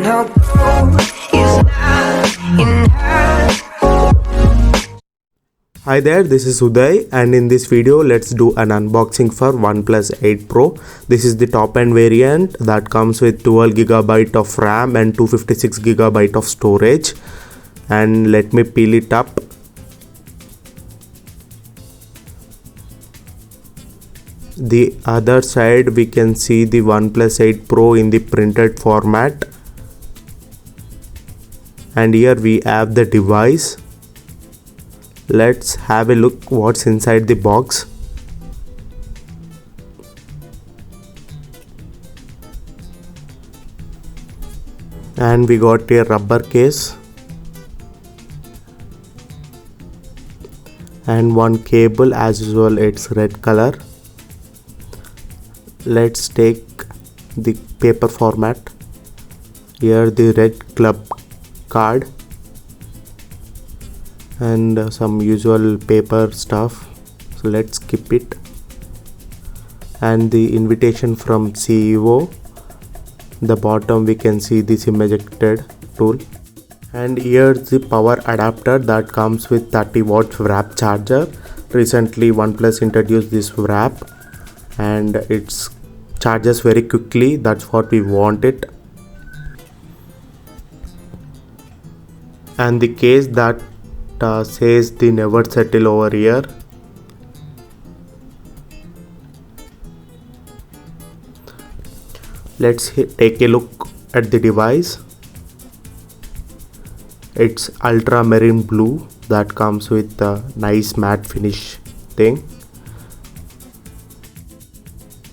how gold is not enough. Hi there, this is Uday, and in this video let's do an unboxing for OnePlus 8 Pro. This is the top end variant that comes with 12GB of RAM and 256GB of storage. And let me peel it up. The other side we can see the OnePlus 8 Pro in the printed format, and here we have the device. Let's have a look what's inside the box. And we got a rubber case and one cable, as usual it's red color. Let's take the paper format. Here the red club card and some usual paper stuff, so let's skip it. And the invitation from CEO. The bottom we can see the SIM ejected tool, and here's the power adapter that comes with 30 watts wrap charger. Recently OnePlus introduced this wrap and it charges very quickly, that's what we want it. And the case that says the never settle over here. Let's take a look at the device. It's ultramarine blue that comes with a nice matte finish thing.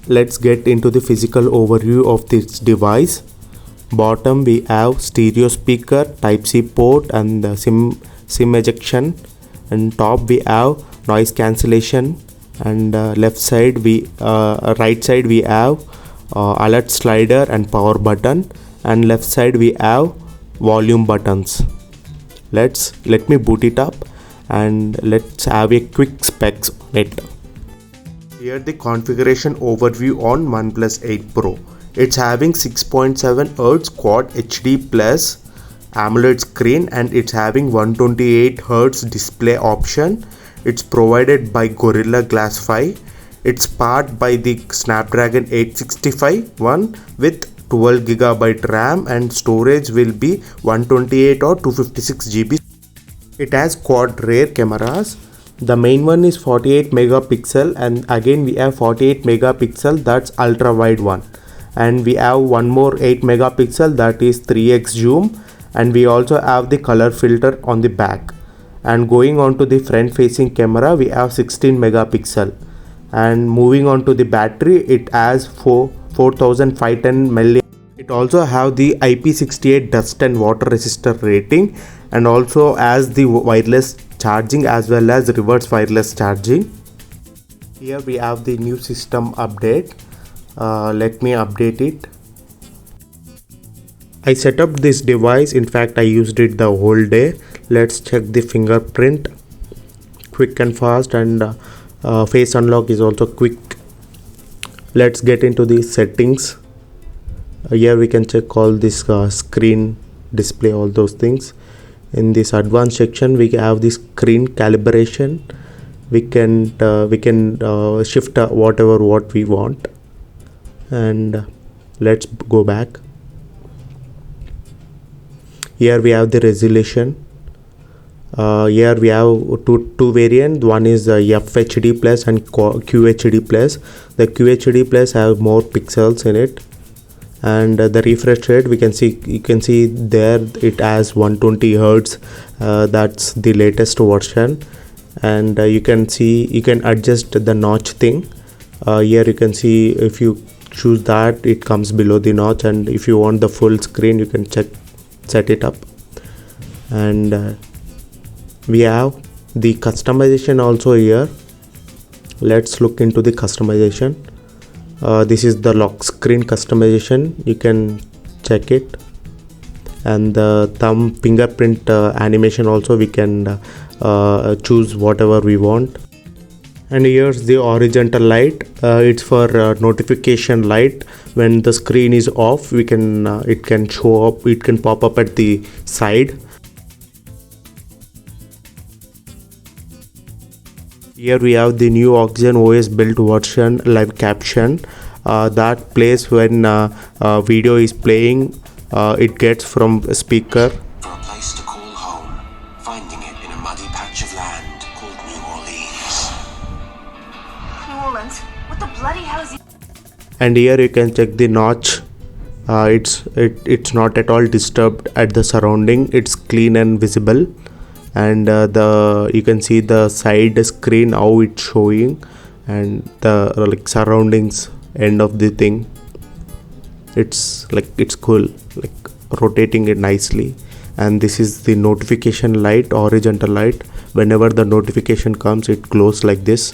Let's get into the physical overview of this device. Bottom we have stereo speaker, Type-C port and the SIM ejection, and top we have noise cancellation, and right side we have alert slider and power button, and left side we have volume buttons. Let me boot it up and let's have a quick specs on it. Here the configuration overview on OnePlus 8 Pro. It's having 6.7 Hz Quad HD Plus AMOLED screen, and it's having 128 Hz display option. It's provided by Gorilla Glass 5. It's powered by the Snapdragon 865 one with 12GB RAM, and storage will be 128 or 256GB. It has quad rear cameras. The main one is 48 megapixel, and again we have 48 megapixel, that's ultra wide one. And we have one more 8 megapixel, that is 3x zoom, and we also have the color filter on the back. And going on to the front facing camera, we have 16 megapixel. And moving on to the battery, it has 4510 mAh. It also have the IP68 dust and water resistor rating, and also has the wireless charging as well as reverse wireless charging. Here we have the new system update. Let me update it. I set up this device, in fact I used it the whole day. Let's check the fingerprint, quick and fast, and face unlock is also quick. Let's get into the settings. Here we can check all this screen display, all those things. In this advanced section we have the screen calibration. We can shift whatever we want. And let's go back. Here we have the resolution. Here we have two variants. One is FHD plus and QHD plus. The QHD plus have more pixels in it, and the refresh rate you can see there it has 120 Hz. That's the latest version, and you can adjust the notch thing. Here you can see if you choose that, it comes below the notch, and if you want the full screen you can set it up. And we have the customization also here. Let's look into the customization. This is the lock screen customization, you can check it. And the thumb fingerprint animation also we can choose whatever we want. And here's the horizontal light. It's for notification light. When the screen is off, we can it can show up, it can pop up at the side. Here we have the new Oxygen OS built version live caption that plays when video is playing. It gets from a speaker. For a place to call home, finding it in a muddy patch of land called New Orleans. New Orleans? What the bloody hell is he? And here you can check the notch. It's not at all disturbed at the surrounding. It's clean and visible. And you can see the side screen how it's showing, and the like surroundings end of the thing. It's cool, like rotating it nicely. And this is the notification light, horizontal light. Whenever the notification comes, it glows like this.